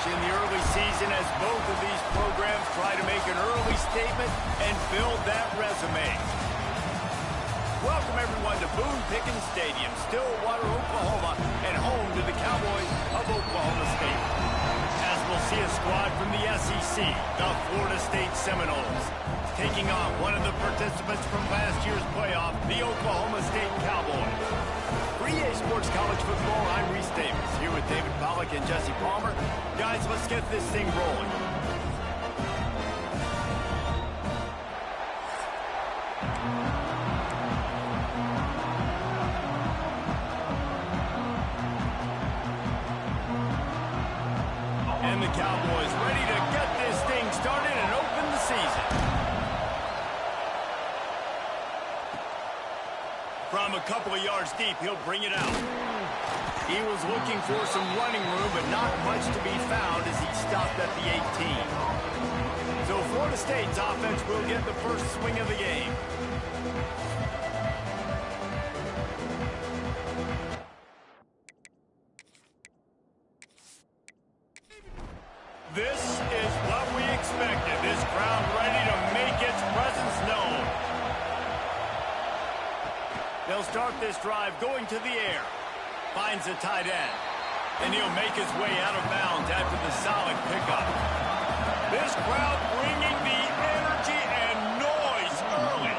in the early season as both of these programs try to make an early statement and build that resume. Welcome, everyone, to Boone Pickens Stadium, Stillwater, Oklahoma, and home to the Cowboys of Oklahoma State. As we'll see a squad from the SEC, the Florida State Seminoles, taking on one of the participants from last year's playoff, the Oklahoma State Cowboys. For EA Sports College Football, I'm Reese Davis, here with David Pollack and Jesse Palmer. Guys, let's get this thing rolling. And the Cowboys ready to get this thing started and open the season. From a couple of yards deep, he'll bring it out. He was looking for some running room, but not much to be found as he stopped at the 18. So Florida State's offense will get the first swing of the game. This is what we expected. This crowd ready to make its presence known. They'll start this drive going to the air. Finds a tight end. And he'll make his way out of bounds after the solid pickup. This crowd bringing the energy and noise early.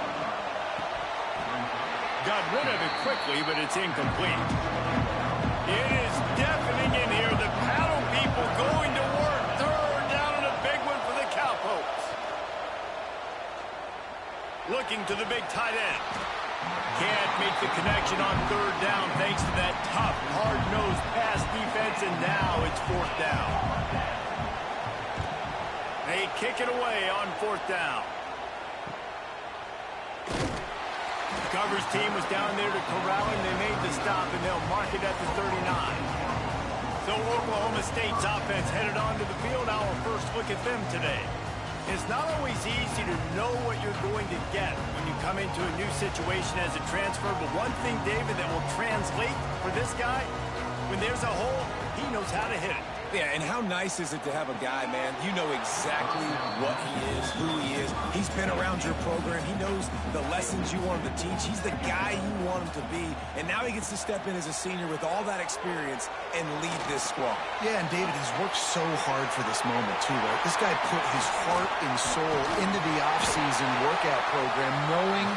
Got rid of it quickly, but it's incomplete. It is deafening in here. The paddle people going to work. Third down and a big one for the Cowpokes. Looking to the big tight end. Can't make the connection on third down thanks to that tough, hard-nosed pass defense, and now it's fourth down. They kick it away on fourth down. The coverage team was down there to corral him. They made the stop, and they'll mark it at the 39. So Oklahoma State's offense headed onto the field. Our first look at them today. It's not always easy to know what you're going to get when you come into a new situation as a transfer, but one thing, David, that will translate for this guy, when there's a hole, he knows how to hit it. Yeah, and how nice is it to have a guy, man, you know exactly what he is, who he is. He's been around your program. He knows the lessons you want him to teach. He's the guy you want him to be. And now he gets to step in as a senior with all that experience and lead this squad. Yeah, and David, he's worked so hard for this moment, too, right? This guy put his heart and soul into the offseason workout program, knowing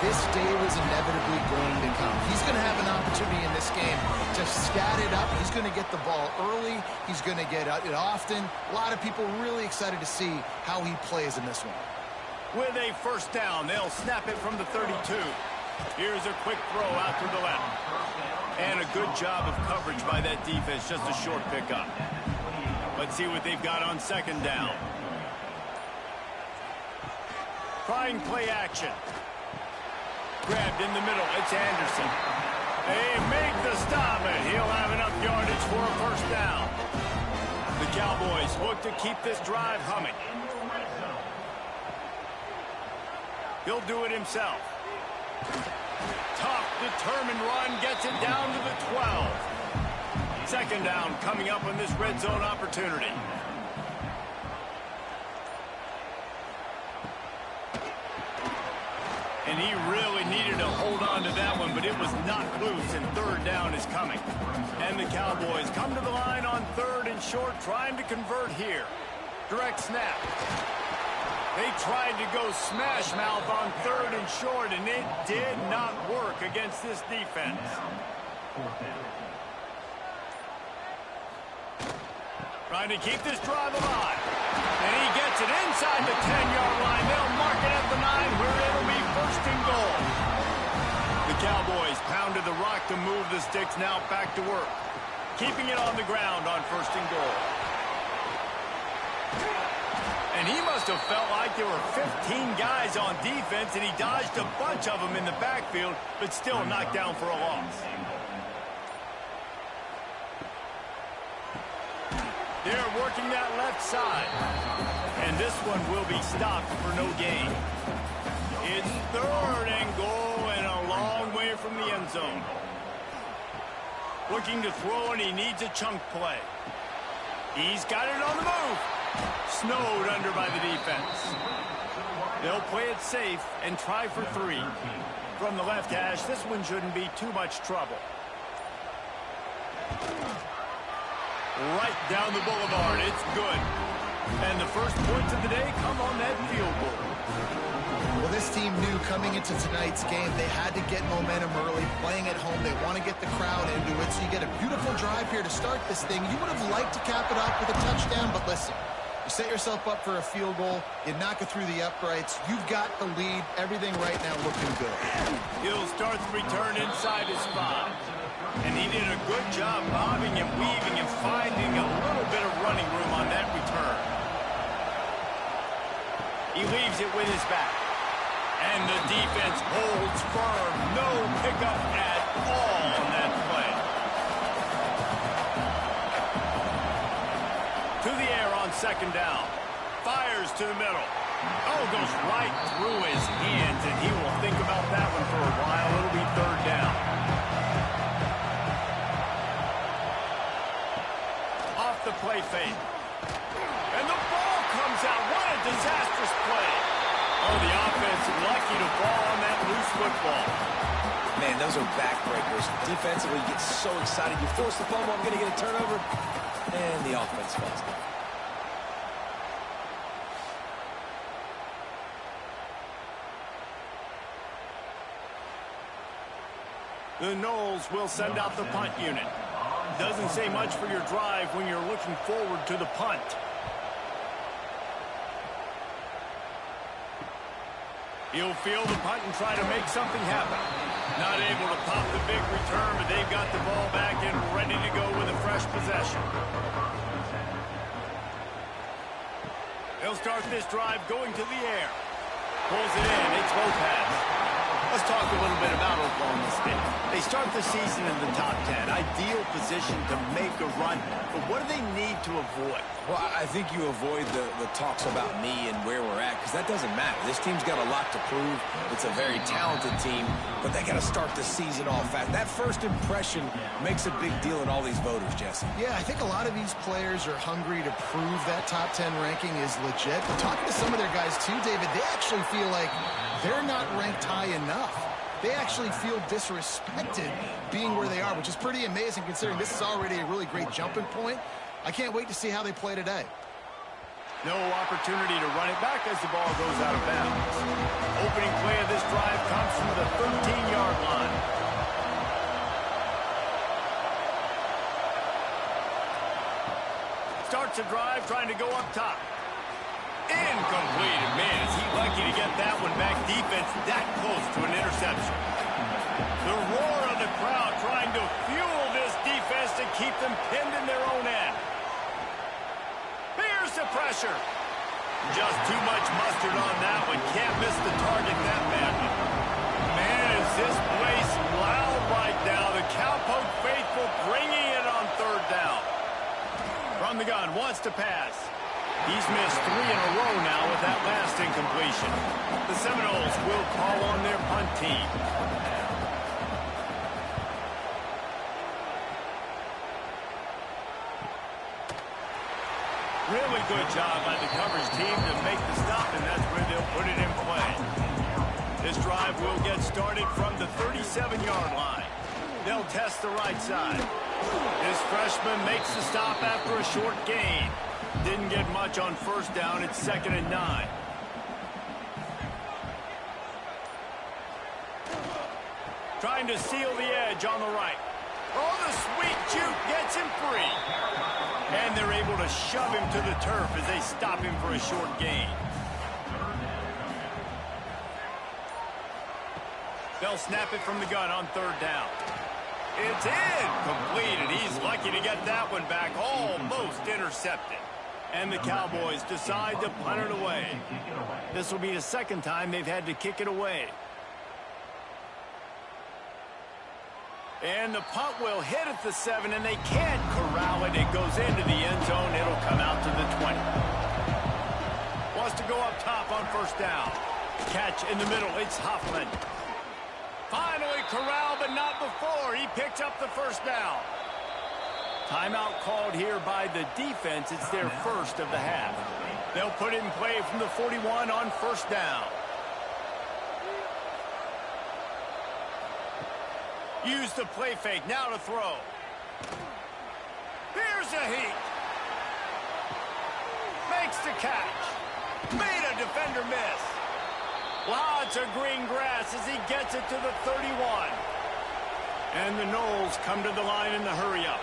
this day was inevitably going to come. He's going to have an opportunity in this game to stat it up. He's going to get the ball early. He's going to get it often. A lot of people really excited to see how he plays in this one. With a first down, they'll snap it from the 32. Here's a quick throw out to the left. And a good job of coverage by that defense, just a short pickup. Let's see what they've got on second down. Trying play action. Grabbed in the middle, it's Anderson. They make the stop, and he'll have enough yardage for a first down. The Cowboys look to keep this drive humming. He'll do it himself. Tough, determined run, gets it down to the 12. Second down coming up on this red zone opportunity. And he really needed to hold on to that one, but it was not loose, and third down is coming. And the Cowboys come to the line on third and short, trying to convert here. Direct snap. They tried to go smash mouth on third and short, and it did not work against this defense. Trying to keep this drive alive. And he gets it inside the 10-yard line. They'll mark it at the 9, where it'll be first and goal. The Cowboys pounded the rock to move the sticks, now back to work. Keeping it on the ground on first and goal. And he must have felt like there were 15 guys on defense, and he dodged a bunch of them in the backfield, but still knocked down for a loss. They're working that left side. And this one will be stopped for no gain. It's third and goal and a long way from the end zone. Looking to throw, and he needs a chunk play. He's got it on the move. Snowed under by the defense. They'll play it safe and try for 3. From the left hash, this one shouldn't be too much trouble. Right down the boulevard. It's good. And the first points of the day come on that field goal. Well, this team knew coming into tonight's game they had to get momentum early. Playing at home, they want to get the crowd into it. So you get a beautiful drive here to start this thing. You would have liked to cap it off with a touchdown, but listen. You set yourself up for a field goal. You knock it through the uprights. You've got the lead. Everything right now looking good. He'll start the return inside his 5. And he did a good job bobbing and weaving and finding a little bit of running room on that return. He leaves it with his back. And the defense holds firm. No pickup at all on that play. To the air on second down. Fires to the middle. Oh, goes right through his hands, and he will think about that one for a while. It'll be third down. Off the play fake. And the ball comes out. What a disastrous play. Oh, the offense lucky to fall on that loose football. Man, those are backbreakers. Defensively, you get so excited. You force the fumble, I'm going to get a turnover. And the offense falls down. The Knowles will send out the punt unit. Doesn't say much for your drive when you're looking forward to the punt. He'll field the punt and try to make something happen. Not able to pop the big return, but they've got the ball back and ready to go with a fresh possession. They'll start this drive going to the air. Pulls it in. It's Lopez. Let's talk a little bit about Oklahoma State. They start the season in the top 10. Ideal position to make a run. But what do they need to avoid? Well, I think you avoid the talks about me and where we're at, because that doesn't matter. This team's got a lot to prove. It's a very talented team, but they got to start the season off fast. That first impression makes a big deal in all these voters, Jesse. Yeah, I think a lot of these players are hungry to prove that top 10 ranking is legit. But talking to some of their guys too, David, they actually feel like they're not ranked high enough. They actually feel disrespected being where they are, which is pretty amazing considering this is already a really great jumping point. I can't wait to see how they play today. No opportunity to run it back as the ball goes out of bounds. Opening play of this drive comes from the 13-yard line. Starts a drive trying to go up top. Incomplete. Man, is he lucky to get that one back. Defense that close to an interception. The roar of the crowd trying to fuel this defense to keep them pinned in their own end. Here's the pressure. Just too much mustard on that one. Can't miss the target that badly. Man, is this place loud right now. The Cowpoke faithful bringing it on third down. From the gun, wants to pass. He's missed 3 in a row now with that last incompletion. The Seminoles will call on their punt team. Really good job by the coverage team to make the stop, and that's where they'll put it in play. This drive will get started from the 37-yard line. They'll test the right side. This freshman makes the stop after a short gain. Didn't get much on first down. It's 2nd and 9. Trying to seal the edge on the right. Oh, the sweet juke gets him free. And they're able to shove him to the turf as they stop him for a short gain. They'll snap it from the gun on third down. It's incomplete, and he's lucky to get that one back. Almost intercepted. And the Cowboys decide to punt it away. This will be the second time they've had to kick it away. And the punt will hit at the 7, and they can't corral it. It goes into the end zone. It'll come out to the 20. Wants to go up top on first down. Catch in the middle. It's Hoffman. Finally corralled, but not before. He picks up the first down. Timeout called here by the defense. It's their first of the half. They'll put it in play from the 41 on first down. Use the play fake. Now to throw. Here's a heat. Makes the catch. Made a defender miss. Lots of green grass as he gets it to the 31. And the Knowles come to the line in the hurry-up.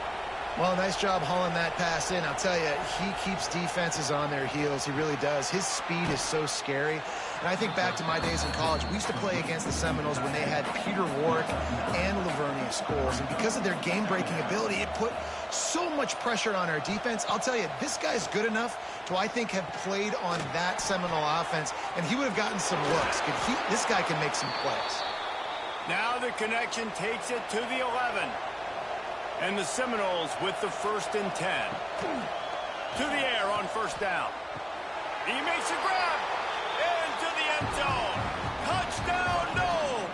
Well, nice job hauling that pass in. I'll tell you, he keeps defenses on their heels. He really does. His speed is so scary. And I think back to my days in college. We used to play against the Seminoles when they had Peter Warrick and Lavernia Scholes. And because of their game-breaking ability, it put so much pressure on our defense. I'll tell you, this guy's good enough to, I think, have played on that Seminole offense, and he would have gotten some looks. This guy can make some plays. Now the connection takes it to the 11. And the Seminoles with the 1st and 10. To the air on first down. He makes a grab. Into the end zone. Touchdown, Knowles.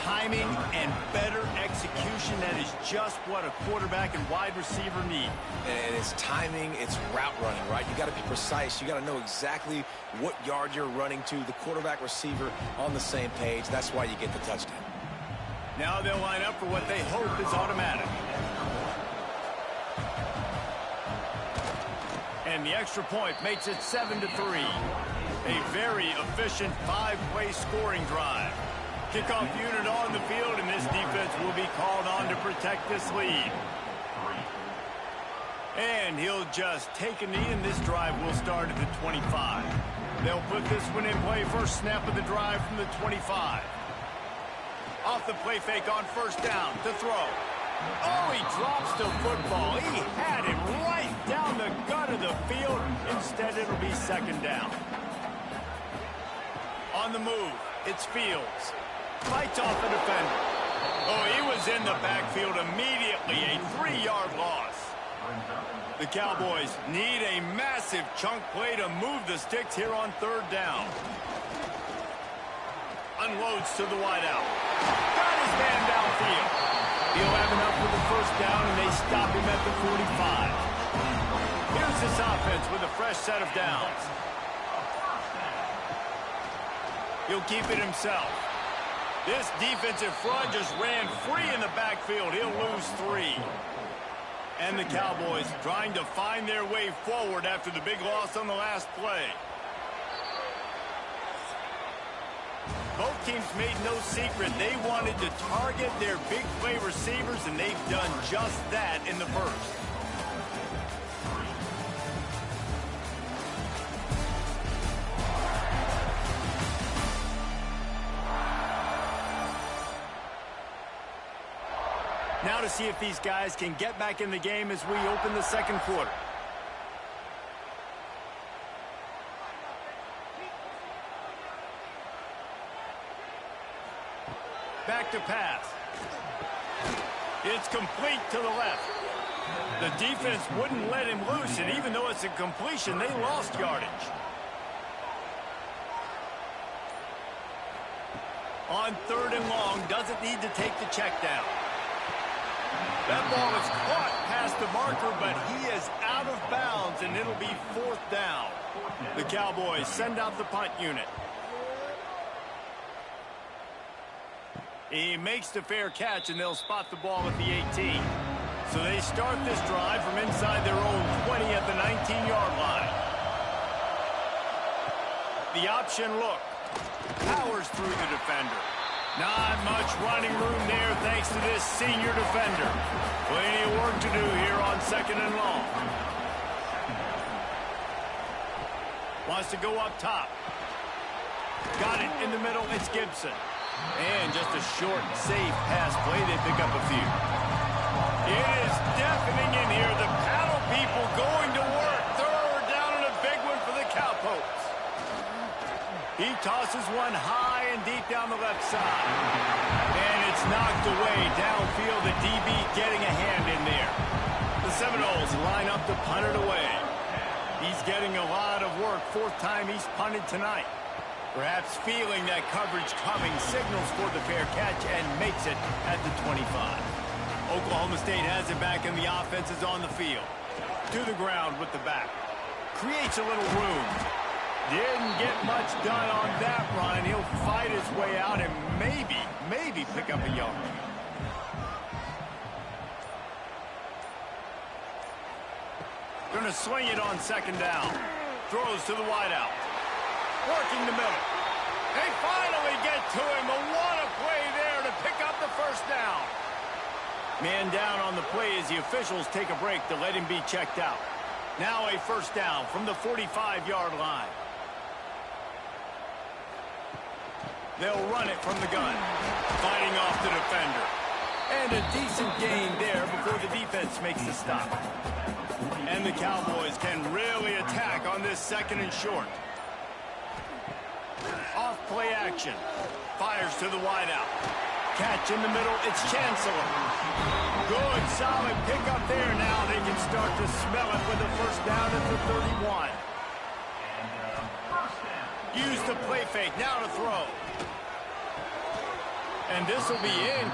Timing and better execution. That is just what a quarterback and wide receiver need. And it's timing, it's route running, right? You got to be precise. You got to know exactly what yard you're running to. The quarterback receiver on the same page. That's why you get the touchdown. Now they'll line up for what they hope is automatic. And the extra point makes it 7-3. A very efficient 5-play scoring drive. Kickoff unit on the field, and this defense will be called on to protect this lead. And he'll just take a knee, and this drive will start at the 25. They'll put this one in play. First snap of the drive from the 25. Off the play fake on first down to throw. Oh, he drops the football. He had it right down the gut of the field. Instead, it'll be second down. On the move, it's Fields. Fights off the defender. Oh, he was in the backfield immediately. A 3-yard loss. The Cowboys need a massive chunk play to move the sticks here on third down. Unloads to the wideout. Got his man downfield. He'll have enough for the first down, and they stop him at the 45. Here's this offense with a fresh set of downs. He'll keep it himself. This defensive front just ran free in the backfield. He'll lose 3. And the Cowboys trying to find their way forward after the big loss on the last play. Both teams made no secret they wanted to target their big play receivers, and they've done just that in the first. Now to see if these guys can get back in the game as we open the second quarter. Back to pass. It's complete to the left. The defense wouldn't let him loose, and even though it's a completion, they lost yardage. On third and long, doesn't need to take the check down. That ball is caught past the marker, but he is out of bounds, and it'll be fourth down. The Cowboys send out the punt unit. He makes the fair catch, and they'll spot the ball at the 18. So they start this drive from inside their own 20 at the 19-yard line. The option look. Powers through the defender. Not much running room there thanks to this senior defender. Plenty of work to do here on second and long. Wants to go up top. Got it in the middle. It's Gibson. And just a short, safe pass play. They pick up a few. It is deafening in here. The paddle people going to work. Third down and a big one for the Cowpokes. He tosses one high and deep down the left side. And it's knocked away downfield. The DB getting a hand in there. The Seminoles line up to punt it away. He's getting a lot of work. Fourth time he's punted tonight. Perhaps feeling that coverage coming, signals for the fair catch and makes it at the 25. Oklahoma State has it back, and the offense is on the field. To the ground with the back. Creates a little room. Didn't get much done on that run. He'll fight his way out and maybe pick up a yard. Going to swing it on second down. Throws to the wideout. Working the middle. They finally get to him. But what a play there to pick up the first down. Man down on the play as the officials take a break to let him be checked out. Now a first down from the 45-yard line. They'll run it from the gun. Fighting off the defender. And a decent gain there before the defense makes the stop. And the Cowboys can really attack on this second and short. Off play action. Fires to the wideout. Catch in the middle. It's Chancellor. Good, solid pickup there. Now they can start to smell it with a first down at the 31. Use the play fake. Now to throw. And this will be in.